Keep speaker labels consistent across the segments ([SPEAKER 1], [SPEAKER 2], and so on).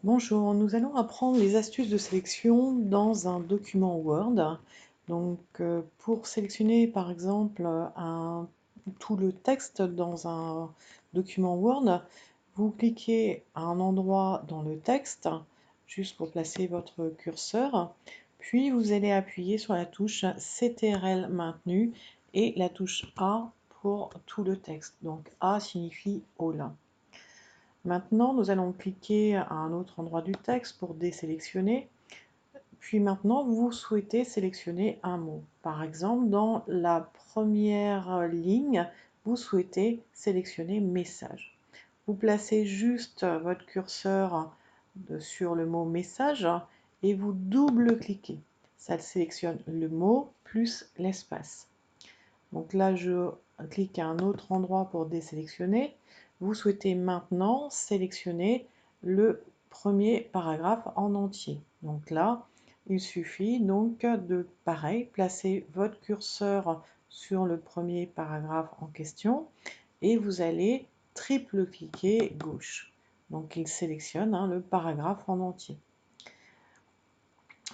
[SPEAKER 1] Bonjour, nous allons apprendre les astuces de sélection dans un document Word. Pour sélectionner par exemple tout le texte dans un document Word, vous cliquez à un endroit dans le texte, juste pour placer votre curseur, puis vous allez appuyer sur la touche CTRL maintenue et la touche A pour tout le texte. Donc A signifie All. Maintenant, nous allons cliquer à un autre endroit du texte pour désélectionner. Puis maintenant, vous souhaitez sélectionner un mot. Par exemple, dans la première ligne, vous souhaitez sélectionner message. Vous placez juste votre curseur sur le mot message et vous double-cliquez. Ça sélectionne le mot plus l'espace. Donc là, je clique à un autre endroit pour désélectionner. Vous souhaitez maintenant sélectionner le premier paragraphe en entier. Donc là, il suffit donc de, pareil, placer votre curseur sur le premier paragraphe en question et vous allez triple-cliquer gauche. Donc il sélectionne le paragraphe en entier.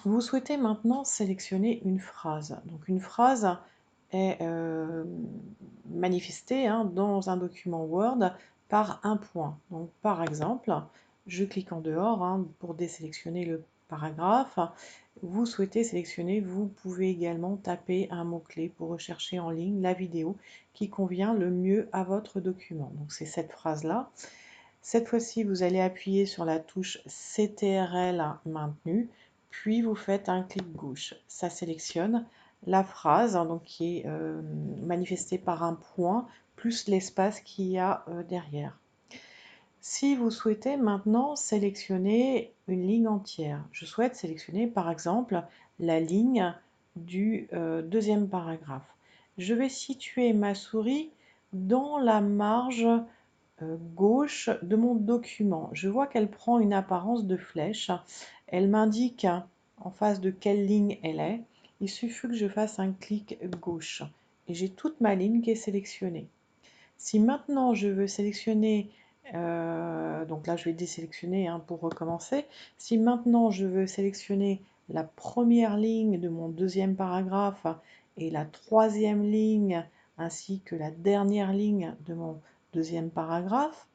[SPEAKER 1] Vous souhaitez maintenant sélectionner une phrase. Donc une phrase est manifestée dans un document Word par un point. Donc par exemple, je clique en dehors pour désélectionner le paragraphe. Vous souhaitez sélectionner, vous pouvez également taper un mot-clé pour rechercher en ligne la vidéo qui convient le mieux à votre document. Donc c'est cette phrase-là. Cette fois-ci, vous allez appuyer sur la touche CTRL maintenue, puis vous faites un clic gauche. Ça sélectionne la phrase donc qui est manifestée par un point plus l'espace qu'il y a derrière. Si vous souhaitez maintenant sélectionner une ligne entière, je souhaite sélectionner par exemple la ligne du deuxième paragraphe. Je vais situer ma souris dans la marge gauche de mon document. Je vois qu'elle prend une apparence de flèche. Elle m'indique en face de quelle ligne elle est. Il suffit que je fasse un clic gauche et j'ai toute ma ligne qui est sélectionnée. Si maintenant je veux sélectionner, donc là je vais désélectionner pour recommencer. Si maintenant je veux sélectionner la première ligne de mon deuxième paragraphe et la troisième ligne ainsi que la dernière ligne de mon deuxième paragraphe,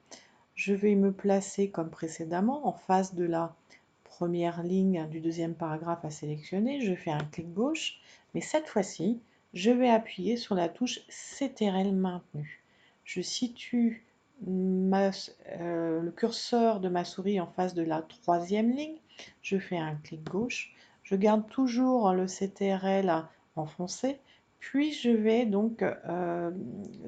[SPEAKER 1] je vais me placer comme précédemment en face de la première ligne du deuxième paragraphe à sélectionner. Je fais un clic gauche, mais cette fois-ci, je vais appuyer sur la touche CTRL maintenue. Je situe le curseur de ma souris en face de la troisième ligne. Je fais un clic gauche. Je garde toujours le CTRL enfoncé. Puis je vais donc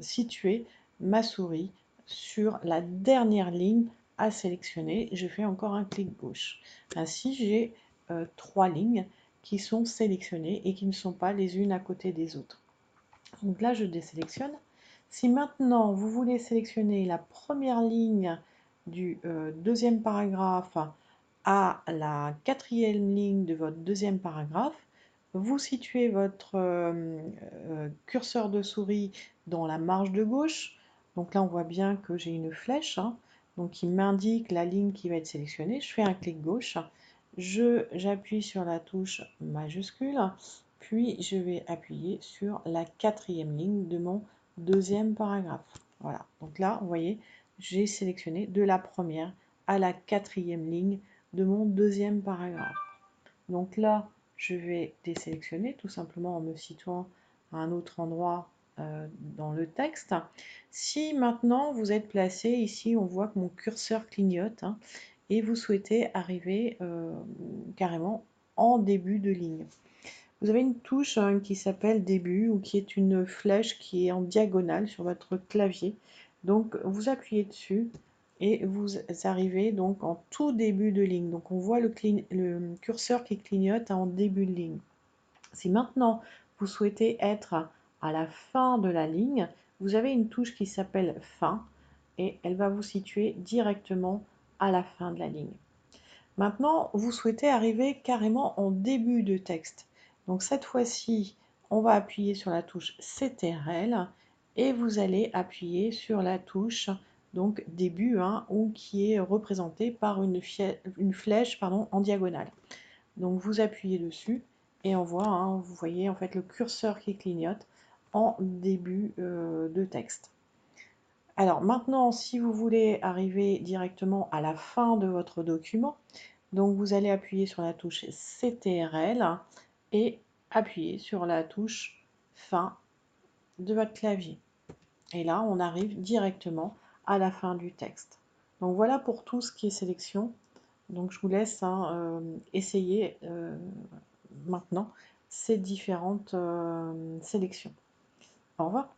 [SPEAKER 1] situer ma souris sur la dernière ligne à sélectionner. Je fais encore un clic gauche. Ainsi, j'ai trois lignes qui sont sélectionnées et qui ne sont pas les unes à côté des autres. Donc là, je désélectionne. Si maintenant vous voulez sélectionner la première ligne du deuxième paragraphe à la quatrième ligne de votre deuxième paragraphe, vous situez votre curseur de souris dans la marge de gauche. Donc là, on voit bien que j'ai une flèche donc qui m'indique la ligne qui va être sélectionnée. Je fais un clic gauche, j'appuie sur la touche majuscule, puis je vais appuyer sur la quatrième ligne de mon deuxième paragraphe. Voilà, donc là, vous voyez, j'ai sélectionné de la première à la quatrième ligne de mon deuxième paragraphe. Donc là, je vais désélectionner tout simplement en me situant à un autre endroit dans le texte. Si maintenant vous êtes placé ici, on voit que mon curseur clignote et vous souhaitez arriver carrément en début de ligne. Vous avez une touche qui s'appelle début ou qui est une flèche qui est en diagonale sur votre clavier. Donc vous appuyez dessus et vous arrivez donc en tout début de ligne. Donc on voit le curseur qui clignote en début de ligne. Si maintenant vous souhaitez être à la fin de la ligne, vous avez une touche qui s'appelle fin et elle va vous situer directement à la fin de la ligne. Maintenant, vous souhaitez arriver carrément en début de texte. Donc cette fois-ci, on va appuyer sur la touche CTRL et vous allez appuyer sur la touche donc début, hein, ou qui est représenté par une flèche pardon, en diagonale. Donc vous appuyez dessus et on voit, hein, vous voyez en fait le curseur qui clignote en début de texte. Alors maintenant, si vous voulez arriver directement à la fin de votre document, donc vous allez appuyer sur la touche CTRL et appuyer sur la touche fin de votre clavier. Et là, on arrive directement à la fin du texte. Donc voilà pour tout ce qui est sélection. Donc je vous laisse, hein, essayer maintenant ces différentes sélections. Au revoir.